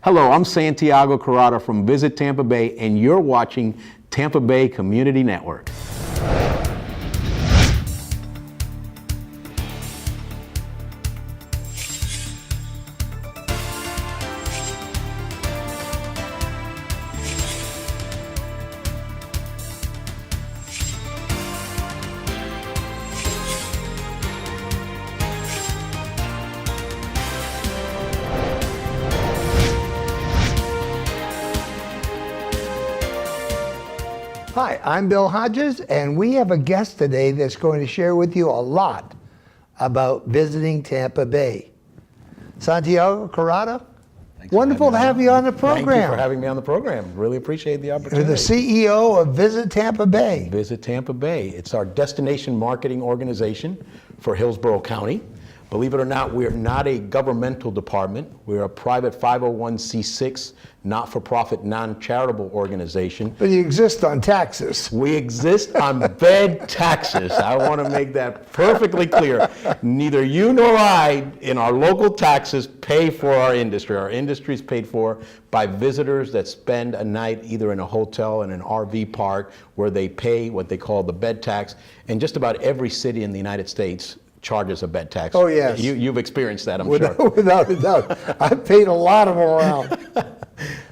Hello, I'm Santiago Carrata from Visit Tampa Bay, and you're watching Tampa Bay Community Network. Hi, I'm Bill Hodges, and we have a guest today that's going to share with you a lot about visiting Tampa Bay. Santiago Carrata, wonderful to have you on the program. Thank you for having me on the program. Really appreciate the opportunity. You're the CEO of Visit Tampa Bay. Visit Tampa Bay. It's our destination marketing organization for Hillsborough County. Believe it or not, we're not a governmental department. We're a private 501c6, not-for-profit, non-charitable organization. But you exist on taxes. We exist on bed taxes. I want to make that perfectly clear. Neither you nor I, in our local taxes, pay for our industry. Our industry is paid for by visitors that spend a night either in a hotel, in an RV park, where they pay what they call the bed tax. And just about every city in the United States charges a bed tax. Oh, yes. You've experienced that, I'm sure. Without a doubt. I've paid a lot of them around.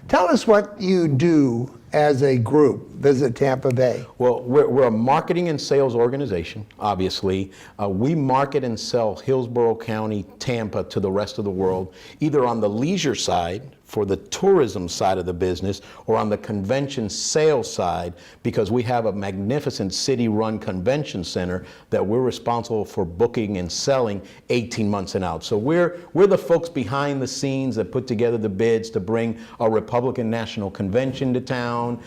Tell us what you do as a group, Visit Tampa Bay. Well, we're a marketing and sales organization, obviously. We market and sell Hillsborough County, Tampa to the rest of the world, either on the leisure side, for the tourism side of the business, or on the convention sales side, because we have a magnificent city-run convention center that we're responsible for booking and selling 18 months and out. So we're the folks behind the scenes that put together the bids to bring a Republican National Convention to town.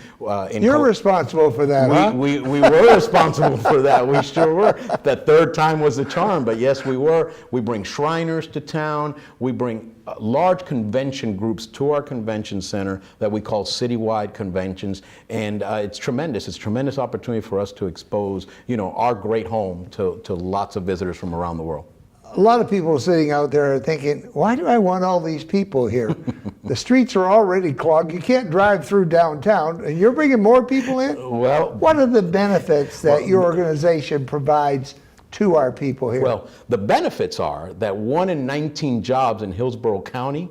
You're responsible for that, huh? We were responsible for that. We sure were. That third time was the charm, but yes, we were. We bring Shriners to town. We bring large convention groups to our convention center that we call citywide conventions, and it's tremendous. It's a tremendous opportunity for us to expose, our great home to lots of visitors from around the world. A lot of people sitting out there are thinking, why do I want all these people here? The streets are already clogged. You can't drive through downtown, and you're bringing more people in? Well, what are the benefits that your organization provides to our people here? Well, the benefits are that 1 in 19 jobs in Hillsborough County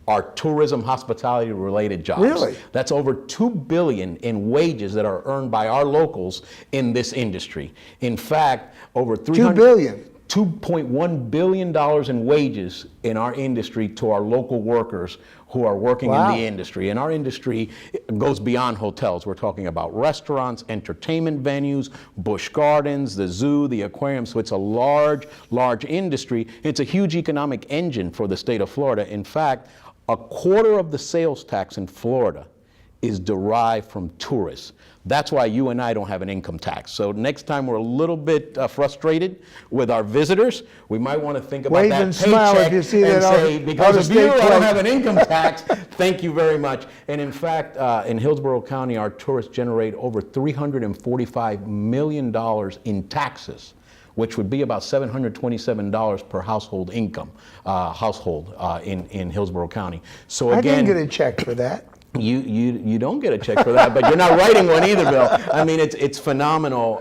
are tourism, hospitality related jobs. Really? That's over $2 billion in wages that are earned by our locals in this industry. In fact, over $2.1 billion in wages in our industry to our local workers who are working in the industry. And our industry goes beyond hotels. We're talking about restaurants, entertainment venues, Busch Gardens, the zoo, the aquarium. So it's a large, large industry. It's a huge economic engine for the state of Florida. In fact, a quarter of the sales tax in Florida is derived from tourists. That's why you and I don't have an income tax. So next time we're a little bit frustrated with our visitors, we might want to think about that paycheck and say, because of you, I don't have an income tax. Thank you very much. And in fact, in Hillsborough County, our tourists generate over $345 million in taxes, which would be about $727 per household income, in Hillsborough County. So again, I didn't get a check for that. You don't get a check for that, but you're not writing one either, Bill. I mean, it's phenomenal,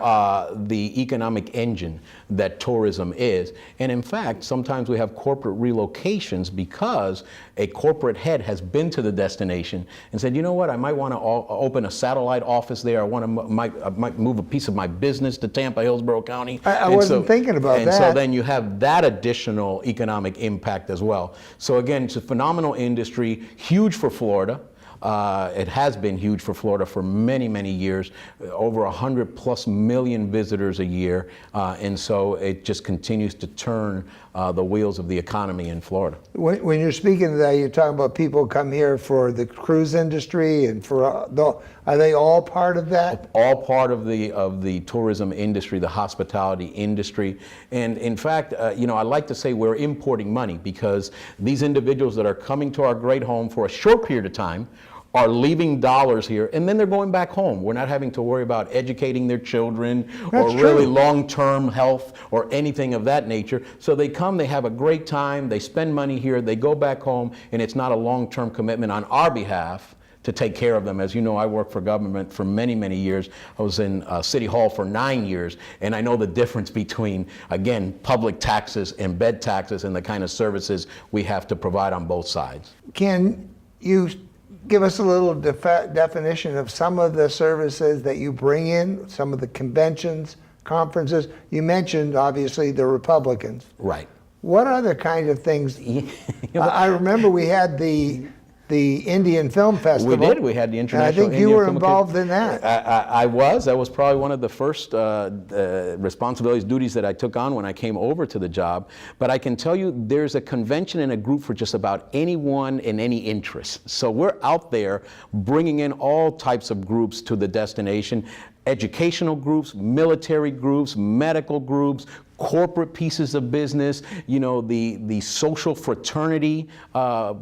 the economic engine that tourism is. And in fact, sometimes we have corporate relocations because a corporate head has been to the destination and said, you know what, I might want to open a satellite office there. I might move a piece of my business to Tampa, Hillsborough County. I wasn't thinking about that. And so then you have that additional economic impact as well. So again, it's a phenomenal industry, huge for Florida. It has been huge for Florida for many, many years, over 100+ million visitors a year, and so it just continues to turn the wheels of the economy in Florida. When you're speaking to that, you're talking about people come here for the cruise industry and for are they all part of that? All part of the tourism industry, the hospitality industry, and in fact, I like to say we're importing money because these individuals that are coming to our great home for a short period of time are leaving dollars here, and then they're going back home. We're not having to worry about educating their children or really long-term health or anything of that nature. So they come, they have a great time, they spend money here, they go back home, and it's not a long-term commitment on our behalf to take care of them. As you know, I worked for government for many, many years. I was in City Hall for 9 years, and I know the difference between, again, public taxes and bed taxes and the kind of services we have to provide on both sides. Can you give us a little definition of some of the services that you bring in, some of the conventions, conferences? You mentioned, obviously, the Republicans. Right. What other kind of things? I remember we had the Indian Film Festival. We did. We had the International And I think you were involved in that. I was. That was probably one of the first responsibilities, duties that I took on when I came over to the job. But I can tell you there's a convention and a group for just about anyone in any interest. So we're out there bringing in all types of groups to the destination. Educational groups, military groups, medical groups, corporate pieces of business, you know, the social fraternity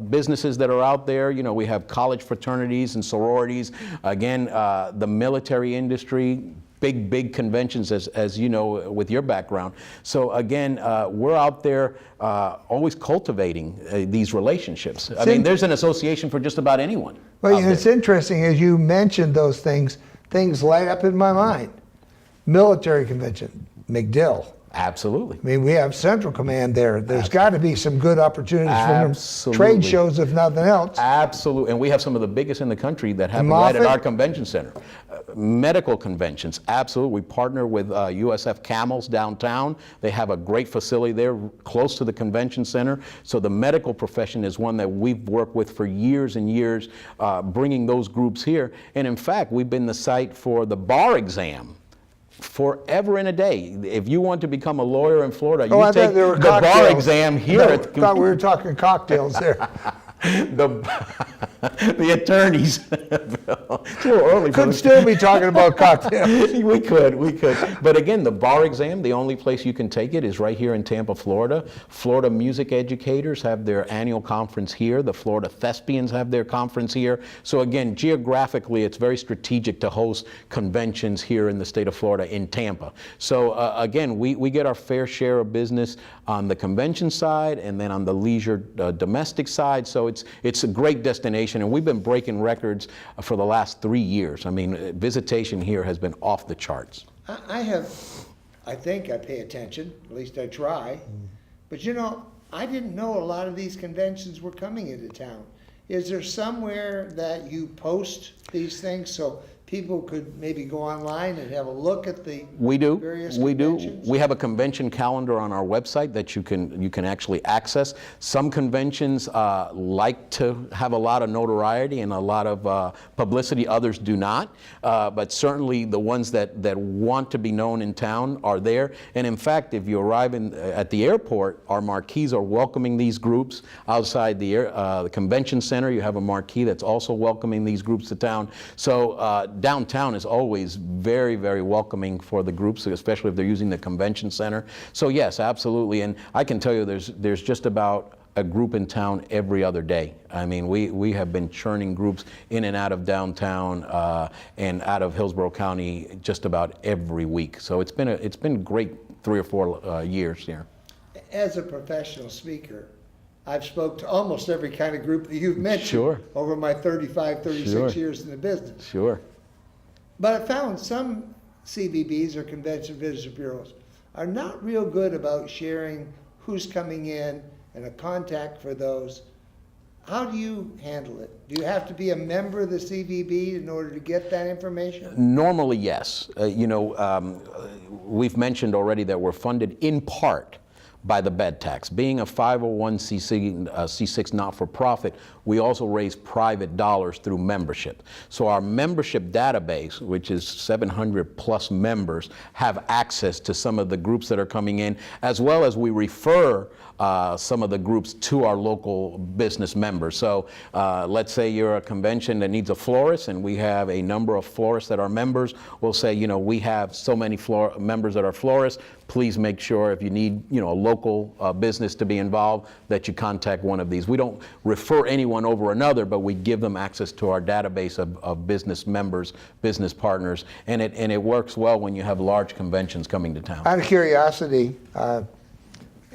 businesses that are out there. You know, we have college fraternities and sororities. Again, the military industry, big conventions, as you know, with your background. So again, we're out there always cultivating these relationships. I mean, there's an association for just about anyone. Well, it's interesting, as you mentioned those things light up in my mind. Military convention, MacDill. Absolutely. I mean, we have Central Command there. There's got to be some good opportunities for them. Trade shows, if nothing else. Absolutely. And we have some of the biggest in the country that happen right at our convention center. Medical conventions, absolutely. We partner with USF Camels downtown. They have a great facility there close to the convention center. So the medical profession is one that we've worked with for years and years, bringing those groups here. And in fact, we've been the site for the bar exam forever and a day. If you want to become a lawyer in Florida, you take the bar exam here. I thought we were talking cocktails there. The attorneys. Too early. Could still be talking about cocktails. We could. But again, the bar exam, the only place you can take it is right here in Tampa, Florida. Florida music educators have their annual conference here. The Florida thespians have their conference here. So again, geographically, it's very strategic to host conventions here in the state of Florida in Tampa. So again, we get our fair share of business on the convention side and then on the leisure domestic side. So it's a great destination, and we've been breaking records for the last 3 years. I mean, visitation here has been off the charts. I think I pay attention, at least I try. But you know, I didn't know a lot of these conventions were coming into town. Is there somewhere that you post these things so people could maybe go online and have a look at the various conventions? We have a convention calendar on our website that you can actually access. Some conventions like to have a lot of notoriety and a lot of publicity. Others do not. But certainly the ones that want to be known in town are there. And in fact, if you arrive at the airport, our marquees are welcoming these groups. Outside the convention center, you have a marquee that's also welcoming these groups to town. So downtown is always very, very welcoming for the groups, especially if they're using the convention center. So yes, absolutely. And I can tell you there's just about a group in town every other day. I mean, we have been churning groups in and out of downtown and out of Hillsborough County just about every week. So it's been great 3 or 4 years here. As a professional speaker, I've spoke to almost every kind of group that you've mentioned over my 36 years in the business. Sure. But I found some CVBs, or Convention Visitor Bureaus, are not real good about sharing who's coming in and a contact for those. How do you handle it? Do you have to be a member of the CVB in order to get that information? Normally, yes. We've mentioned already that we're funded in part by the bed tax. Being a 501c6 not-for-profit, we also raise private dollars through membership. So our membership database, which is 700 plus members, have access to some of the groups that are coming in, as well as we refer some of the groups to our local business members. So let's say you're a convention that needs a florist, and we have a number of florists that are members. We'll say, you know, we have so many members that are florists. Please make sure if you need, you know, a local business to be involved, that you contact one of these. We don't refer anyone over another, but we give them access to our database of business members, business partners, and it works well when you have large conventions coming to town. Out of curiosity,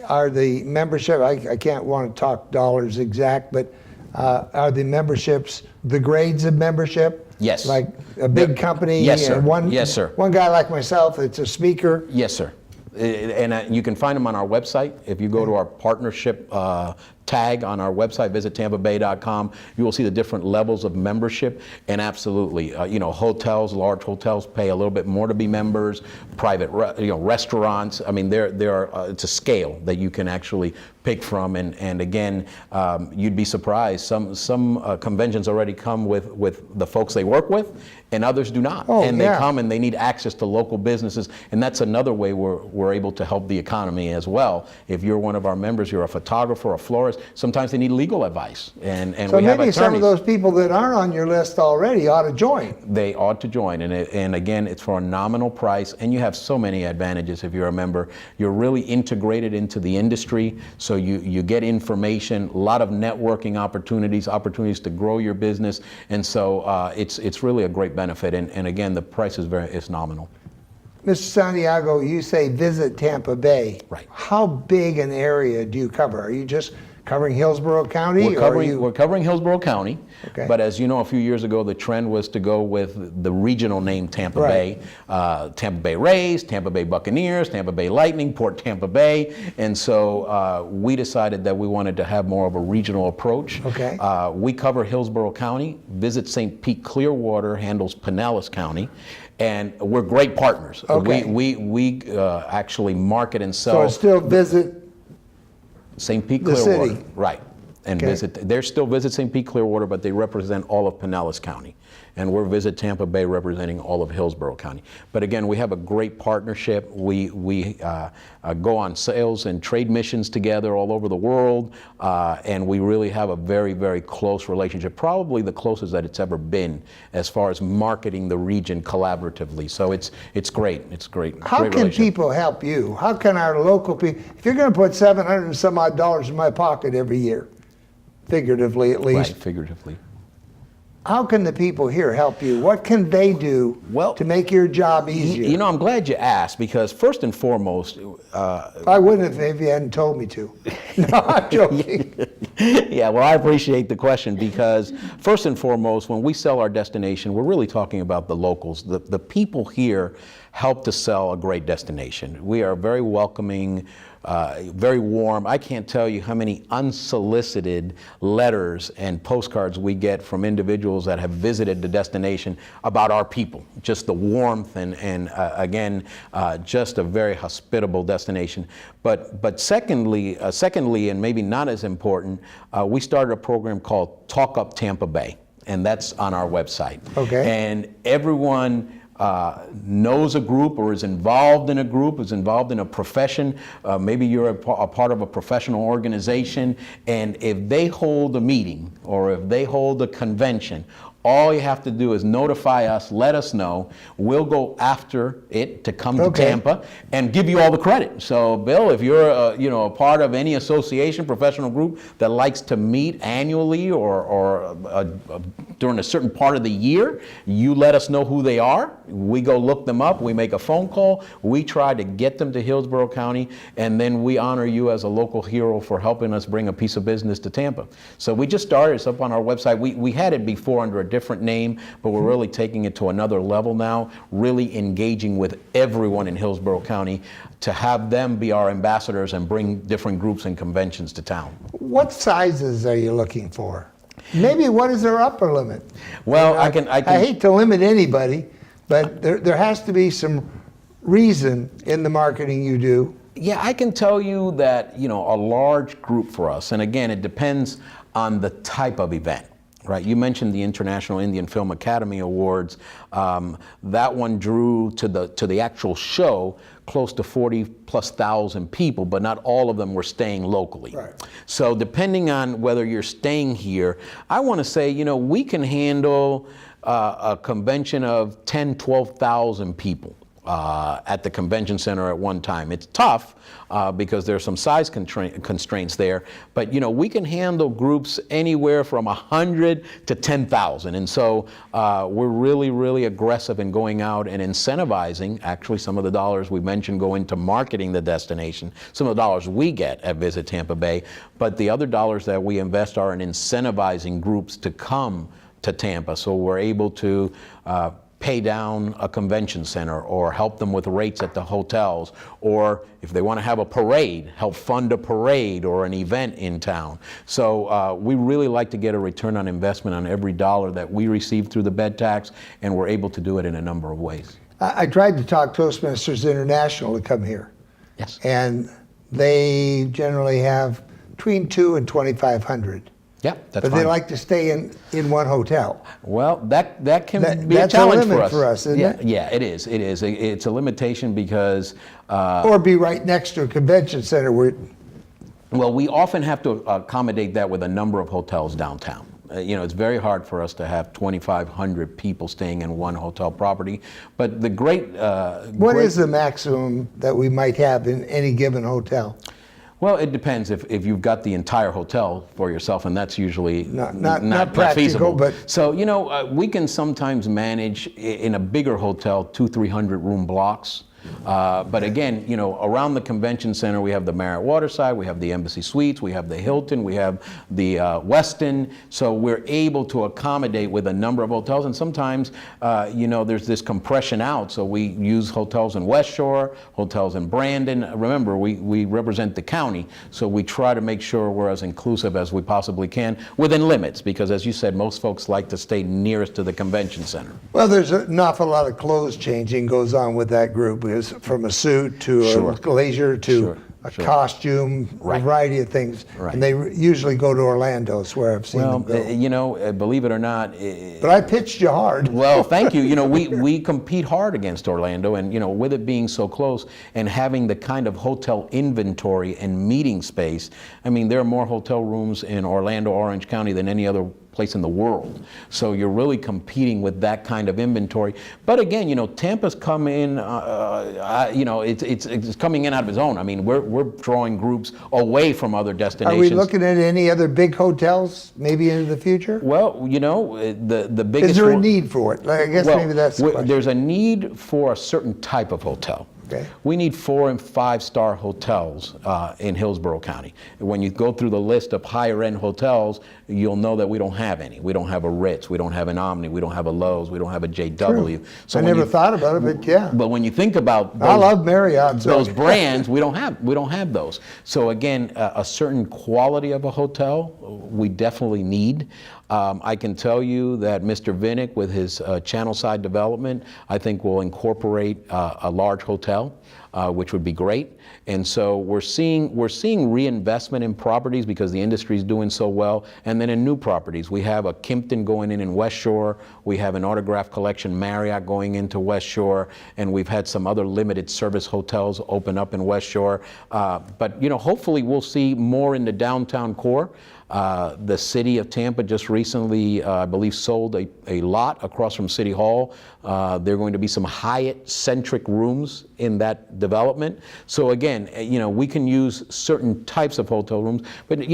are the membership, I can't want to talk dollars exact, but are the memberships the grades of membership? Yes. Like a big company? Yes, sir. And Yes, sir. One guy like myself, it's a speaker. Yes, sir. And you can find them on our website. If you go to our partnership tag on our website, visitampabay.com, you will see the different levels of membership. And absolutely, you know, hotels, large hotels pay a little bit more to be members. Private, restaurants. I mean, it's a scale that you can actually pick from. And again, you'd be surprised. Some conventions already come with the folks they work with, and others do not. Oh, and yeah. they come and they need access to local businesses, and that's another way we're able to help the economy as well. If you're one of our members, you're a photographer, a florist, sometimes they need legal advice, and So we have maybe attorneys. some of those people that aren't on your list already ought to join. They ought to join, and again, it's for a nominal price, and you have so many advantages if you're a member. You're really integrated into the industry, so you get information, a lot of networking opportunities to grow your business, and so it's really a great benefit, and again, the price is nominal. Mr. Santiago, you say Visit Tampa Bay. Right. How big an area do you cover? Are you just covering Hillsborough County? We're covering Hillsborough County, Okay. but as you know, a few years ago, the trend was to go with the regional name Tampa Right. Bay, Tampa Bay Rays, Tampa Bay Buccaneers, Tampa Bay Lightning, Port Tampa Bay, and so we decided that we wanted to have more of a regional approach. Okay. We cover Hillsborough County. Visit St. Pete Clearwater handles Pinellas County, and we're great partners. Okay. We actually market and sell. So it's still Visit St. Pete the Clearwater, city. right? And Okay. they're still Visit St. Pete Clearwater, but they represent all of Pinellas County, and we're Visit Tampa Bay representing all of Hillsborough County. But again, we have a great partnership. We go on sales and trade missions together all over the world, and we really have a very, very close relationship, probably the closest that it's ever been as far as marketing the region collaboratively. So it's great. It's great. How great can relationship. people help you? How can our local people, if you're going to put $700 and some odd in my pocket every year, figuratively at least, Right, figuratively. how can the people here help you? What can they do Well, to make your job easier? You know, I'm glad you asked, because first and foremost, I wouldn't have if you hadn't told me to. No, I'm joking. yeah, well, I appreciate the question, because first and foremost, when we sell our destination, we're really talking about the locals. The people here help to sell a great destination. We are very welcoming, very warm. I can't tell you how many unsolicited letters and postcards we get from individuals that have visited the destination about our people. Just the warmth and again, just a very hospitable destination. But secondly, and maybe not as important, we started a program called Talk Up Tampa Bay, and that's on our website. Okay. And everyone knows a group or is involved in a group, is involved in a profession. Maybe you're a part of a professional organization, and if they hold a meeting or if they hold a convention, all you have to do is notify us, let us know. We'll go after it to come to Okay. Tampa and give you all the credit. So, Bill, if you're a part of any association, professional group that likes to meet annually or during a certain part of the year, you let us know who they are. We go look them up. We make a phone call. We try to get them to Hillsborough County, and then we honor you as a local hero for helping us bring a piece of business to Tampa. So we just started. It's up on our website. We had it before under a different name, but we're really taking it to another level now, really engaging with everyone in Hillsborough County to have them be our ambassadors and bring different groups and conventions to town. What sizes are you looking for? Maybe what is their upper limit? Well, I hate to limit anybody, but there has to be some reason in the marketing you do. Yeah, I can tell you that, a large group for us, and again, it depends on the type of event. Right. You mentioned the International Indian Film Academy Awards. That one drew to the actual show close to 40,000+ people, but not all of them were staying locally. Right. So depending on whether you're staying here, I want to say, we can handle a convention of 10, 12,000 people at the convention center at one time. It's tough because there's some size constraints there, but we can handle groups anywhere from 100 to 10,000, and so we're really aggressive in going out and incentivizing. Actually, some of the dollars we mentioned go into marketing the destination. Some of the dollars we get at Visit Tampa Bay, but the other dollars that we invest are in incentivizing groups to come to Tampa, so we're able to pay down a convention center or help them with rates at the hotels, or if they want to have a parade, help fund a parade or an event in town. So we really like to get a return on investment on every dollar that we receive through the bed tax, and we're able to do it in a number of ways. I tried to talk Toastmasters International to come here. Yes. And they generally have between 2 and 2,500. Yeah, that's but fine. they like to stay in one hotel. Well, that can be a That's challenge a limit for us. isn't it? Yeah, it is. It is. It's a limitation because Or be right next to a convention center where. well, we often have to accommodate that with a number of hotels downtown. It's very hard for us to have 2,500 people staying in one hotel property. But the great... What is the maximum that we might have in any given hotel? Well, it depends if you've got the entire hotel for yourself, and that's usually not practical, feasible. but so we can sometimes manage in a bigger hotel 200-300 room blocks. But again, around the convention center, we have the Marriott Waterside, we have the Embassy Suites, we have the Hilton, we have the Westin. So we're able to accommodate with a number of hotels. And sometimes, there's this compression out. So we use hotels in West Shore, hotels in Brandon. Remember, we represent the county. So we try to make sure we're as inclusive as we possibly can within limits. Because as you said, most folks like to stay nearest to the convention center. well, there's an awful lot of clothes changing goes on with that group. From a suit to Sure. a blazer to Sure. a Sure. costume, Right. a variety of things. Right. And they usually go to Orlando, is where I've seen Well, them go. believe it or not, But I pitched you hard. well, thank you. We compete hard against Orlando, and with it being so close and having the kind of hotel inventory and meeting space, I mean, there are more hotel rooms in Orlando, Orange County than any other place in the world. So you're really competing with that kind of inventory. But again, Tampa's come in, it's coming in out of its own. I mean, we're drawing groups away from other Are destinations. we looking at any other big hotels maybe into the future? Well, the biggest... Is there a one- need for it? I guess Well, maybe that's the question. there's a need for a certain type of hotel. Okay. We need 4- and 5-star hotels in Hillsborough County. When you go through the list of higher end hotels, you'll know that we don't have any. We don't have a Ritz, we don't have an Omni, we don't have a Lowe's, we don't have a JW. So I when never thought about it, but yeah. But when you think about I love Marriott. those brands, we don't have those. So again, a certain quality of a hotel we definitely need. I can tell you that Mr. Pinnock, with his channel side development, I think will incorporate a large hotel, which would be great. And so we're seeing reinvestment in properties because the industry is doing so well, and then in new properties. We have a Kimpton going in West Shore. We have an Autograph Collection Marriott going into West Shore, and we've had some other limited service hotels open up in West Shore. But hopefully we'll see more in the downtown core. The city of Tampa just recently, I believe, sold a lot across from City Hall. There are going to be some Hyatt-centric rooms in that development. So again, we can use certain types of hotel rooms. But,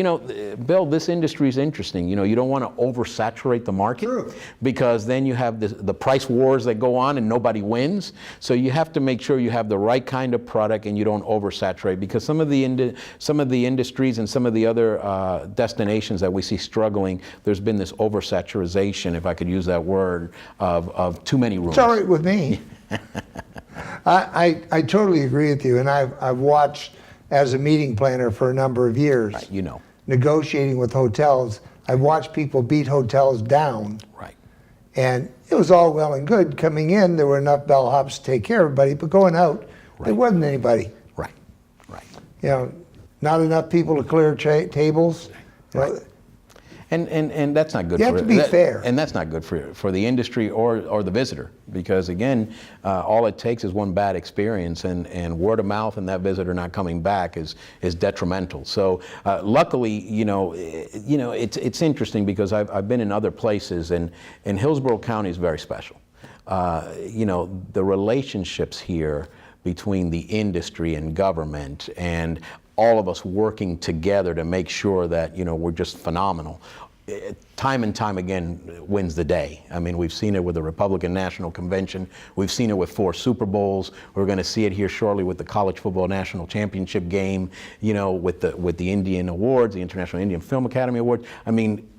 Bill, this industry is interesting. You don't want to oversaturate the market. True. Because then you have the price wars that go on and nobody wins. So you have to make sure you have the right kind of product and you don't oversaturate. Because some of the industries and some of the other destinations that we see struggling, there's been this oversaturation, if I could use that word, of too many rooms. It's all right with me. I totally agree with you, and I've watched as a meeting planner for a number of years. Right, negotiating with hotels. I've watched people beat hotels down. Right. And it was all well and good. Coming in, there were enough bellhops to take care of everybody, but going out, there wasn't anybody. Right. Right. Not enough people to clear tables. Right. And that's not good. You have to be fair. And that's not good for the industry or the visitor, because again, all it takes is one bad experience, and word of mouth and that visitor not coming back is detrimental. So luckily, it's interesting because I've been in other places, and Hillsborough County is very special. The relationships here between the industry and government, and all of us working together to make sure that we're just phenomenal. Time and time again wins the day. I mean, we've seen it with the Republican National Convention. We've seen it with 4 Super Bowls. We're going to see it here shortly with the College Football National Championship game. With the Indian Awards, the International Indian Film Academy Awards. I mean,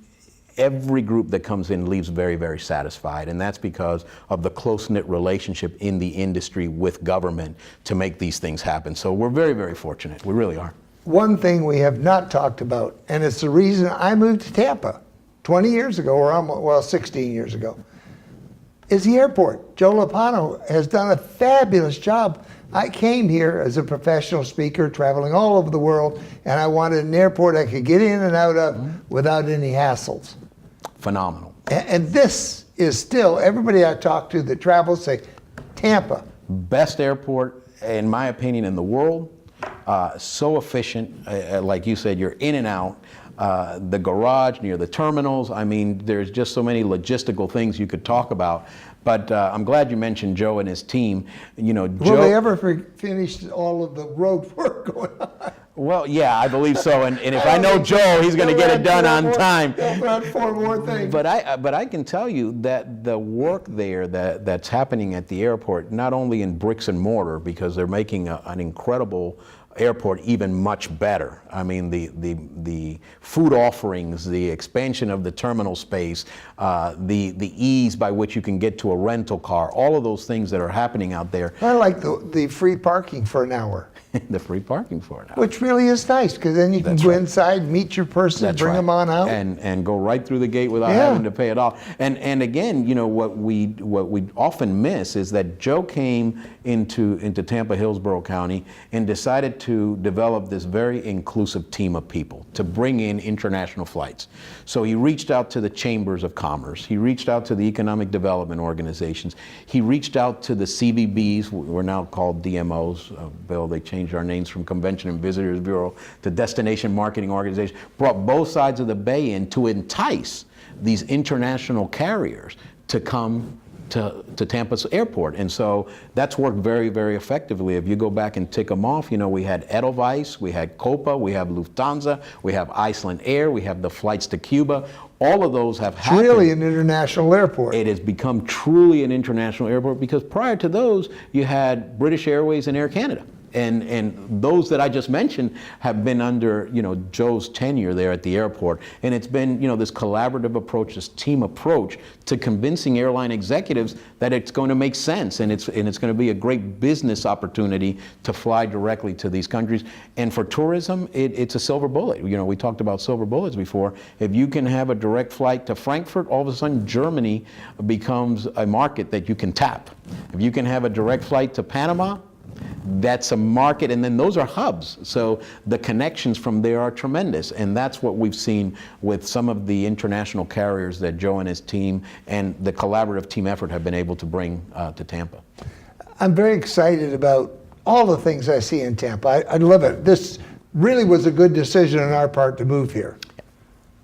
every group that comes in leaves very, very satisfied, and that's because of the close-knit relationship in the industry with government to make these things happen. So we're very, very fortunate. We really are. One thing we have not talked about, and it's the reason I moved to Tampa 20 years ago, or 16 years ago, is the airport. Joe Lopano has done a fabulous job. I came here as a professional speaker, traveling all over the world, and I wanted an airport I could get in and out of without any hassles. Phenomenal. And this is still, everybody I talk to that travels say, Tampa. Best airport, in my opinion, in the world. So efficient, like you said, you're in and out. The garage near the terminals, I mean, there's just so many logistical things you could talk about. But I'm glad you mentioned Joe and his team. Joe, Will they ever finish all of the road work going on? Well, yeah, I believe so. And if I know Joe, he's going to get it done on time. They'll run 4 more things. But I can tell you that the work there that's happening at the airport, not only in bricks and mortar, because they're making an incredible airport even much better. I mean, the food offerings, the expansion of the terminal space, the ease by which you can get to a rental car, all of those things that are happening out there. I like the free parking for an hour. The free parking for an hour. Which really is nice, because then you can go inside, meet your person, bring them on out. And go right through the gate without having to pay it off. And again, what we often miss is that Joe came into Tampa, Hillsborough County, and decided to develop this very inclusive team of people to bring in international flights. So he reached out to the chambers of commerce. He reached out to the economic development organizations. He reached out to the CVBs. We're now called DMOs. Bill, they changed our names from Convention and Visitors Bureau to Destination Marketing Organization. Brought both sides of the bay in to entice these international carriers to come to Tampa's airport. And so that's worked very, very effectively. If you go back and tick them off, we had Edelweiss, we had Copa, we have Lufthansa, we have Iceland Air, we have the flights to Cuba. All of those have happened. It's really an international airport. It has become truly an international airport, because prior to those, you had British Airways and Air Canada. And those that I just mentioned have been under, Joe's tenure there at the airport. And it's been, this collaborative approach, this team approach to convincing airline executives that it's going to make sense, and it's going to be a great business opportunity to fly directly to these countries. And for tourism, it's a silver bullet. We talked about silver bullets before. If you can have a direct flight to Frankfurt, all of a sudden Germany becomes a market that you can tap. If you can have a direct flight to Panama, that's a market, and then those are hubs. So the connections from there are tremendous, and that's what we've seen with some of the international carriers that Joe and his team and the collaborative team effort have been able to bring to Tampa. I'm very excited about all the things I see in Tampa. I love it. This really was a good decision on our part to move here.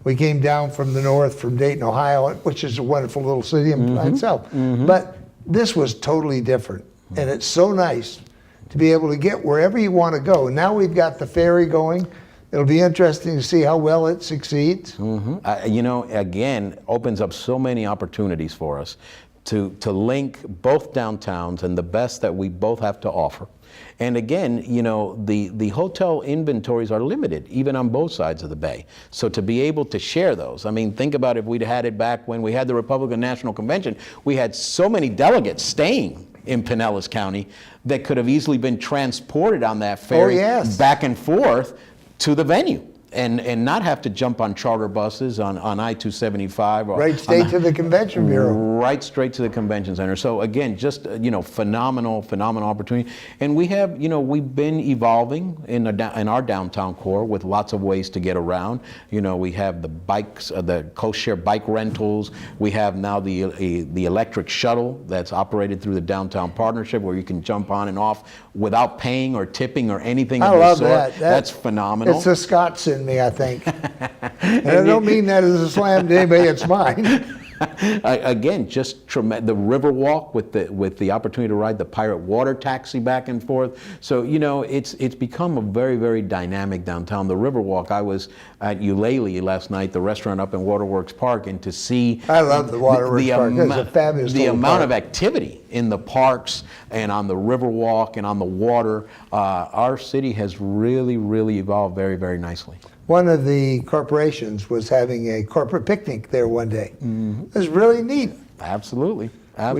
We came down from the north, from Dayton, Ohio, which is a wonderful little city in itself. But this was totally different, and it's so nice to be able to get wherever you want to go. Now we've got the ferry going. It'll be interesting to see how well it succeeds. Again, opens up so many opportunities for us to link both downtowns and the best that we both have to offer. And again, the hotel inventories are limited, even on both sides of the bay. So to be able to share those, I mean, think about if we'd had it back when we had the Republican National Convention, we had so many delegates staying in Pinellas County that could have easily been transported on that ferry back and forth to the venue. and not have to jump on charter buses on I-275. Or Right straight to the convention bureau. Right straight to the convention center. So again, just phenomenal opportunity. And we have, we've been evolving in our downtown core with lots of ways to get around. We have the bikes, the co-share bike rentals. We have now the electric shuttle that's operated through the downtown partnership, where you can jump on and off without paying or tipping or anything of the sort. That. That's phenomenal. It's the Scots in me, I think. And I don't mean that as a slam to anybody, it's mine. Again, just tremendous. The Riverwalk with the opportunity to ride the Pirate Water Taxi back and forth. So it's become a very, very dynamic downtown. The Riverwalk. I was at Eulalie last night, the restaurant up in Waterworks Park, and to see I love the Waterworks Park. It's a fabulous the amount park. of activity in the parks and on the Riverwalk and on the water. Our city has really, really evolved very, very nicely. One of the corporations was having a corporate picnic there one day. Mm-hmm. It was really neat. Absolutely.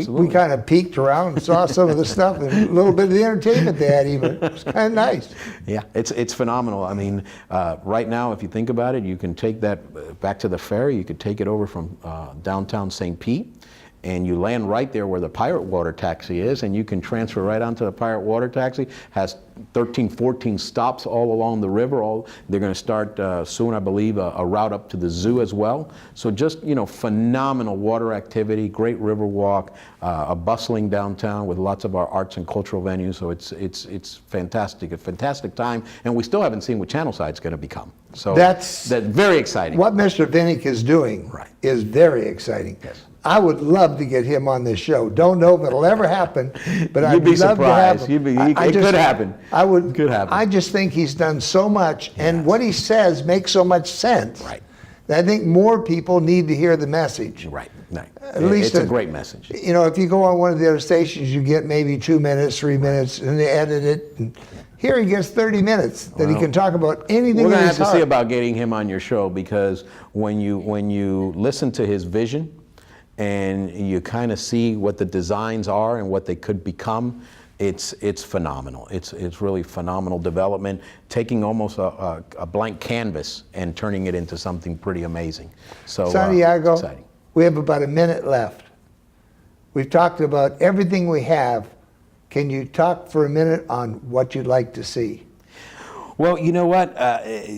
We kind of peeked around and saw some of the stuff and a little bit of the entertainment they had even. It was kind of nice. Yeah, it's phenomenal. I mean, right now, if you think about it, you can take that back to the ferry. You could take it over from downtown St. Pete, and you land right there where the Pirate Water Taxi is, and you can transfer right onto the Pirate Water Taxi. Has 13, 14 stops all along the river. They're going to start soon, I believe, a route up to the zoo as well. So just, phenomenal water activity, great river walk, a bustling downtown with lots of our arts and cultural venues. So it's fantastic, a fantastic time. And we still haven't seen what Channelside's going to become. So that's very exciting. What Mr. Pinnock is doing is very exciting. Yes. I would love to get him on this show. Don't know if it'll ever happen, but I'd be love surprised. to have him. It could happen. Could happen. I just think he's done so much, and what he says makes so much sense. Right. That I think more people need to hear the message. Right. At least it's a great message. If you go on one of the other stations, you get maybe 2 minutes, 3 minutes, and they edit it. And here he gets 30 minutes that he can talk about anything. We're going to have to see about getting him on your show, because when you listen to his vision, and you kind of see what the designs are and what they could become, it's phenomenal. It's really phenomenal development, taking almost a blank canvas and turning it into something pretty amazing. So Santiago, exciting. We have about a minute left. We've talked about everything we have. Can you talk for a minute on what you'd like to see? Well, you know what?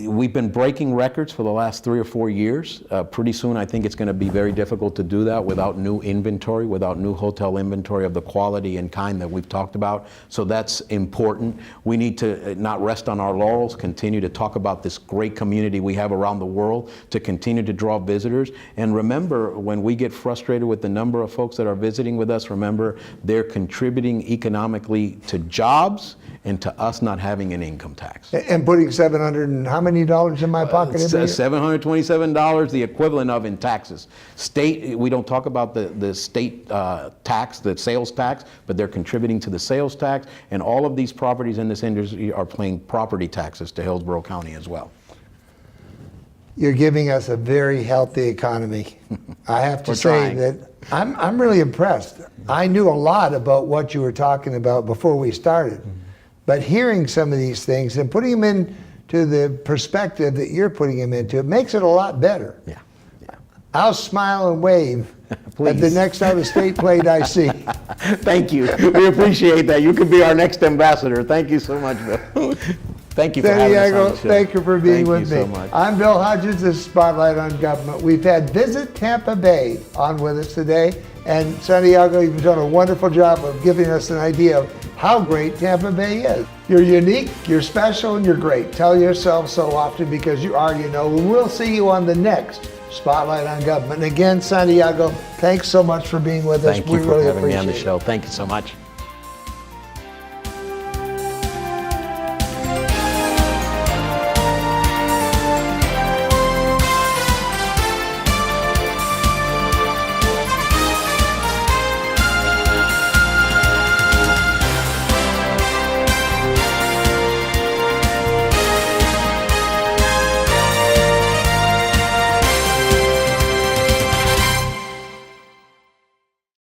We've been breaking records for the last 3 or 4 years. Pretty soon, I think it's going to be very difficult to do that without new inventory, without new hotel inventory of the quality and kind that we've talked about. So that's important. We need to not rest on our laurels, continue to talk about this great community we have around the world, to continue to draw visitors. And remember, when we get frustrated with the number of folks that are visiting with us, remember, they're contributing economically to jobs and to us not having an income tax. And putting $700 and how many dollars in my pocket? $727, the equivalent of in taxes. State, we don't talk about the state tax, the sales tax, but they're contributing to the sales tax, and all of these properties in this industry are paying property taxes to Hillsborough County as well. You're giving us a very healthy economy. I have to say that I'm really impressed. I knew a lot about what you were talking about before we started. But hearing some of these things and putting them into the perspective that you're putting them into, it makes it a lot better. Yeah. I'll smile and wave at the next out-of-state plate I see. Thank you. We appreciate that. You could be our next ambassador. Thank you so much, Bill. Thank you for having us on the show. Thank you for being with me. Thank you so much. I'm Bill Hodges. This is Spotlight on Government. We've had Visit Tampa Bay on with us today. And Santiago, you've done a wonderful job of giving us an idea of how great Tampa Bay is. You're unique, you're special, and you're great. Tell yourself so often, because you are, We'll see you on the next Spotlight on Government. And again, Santiago, thanks so much for being with us. Thank you for having me on the show. Thank you so much.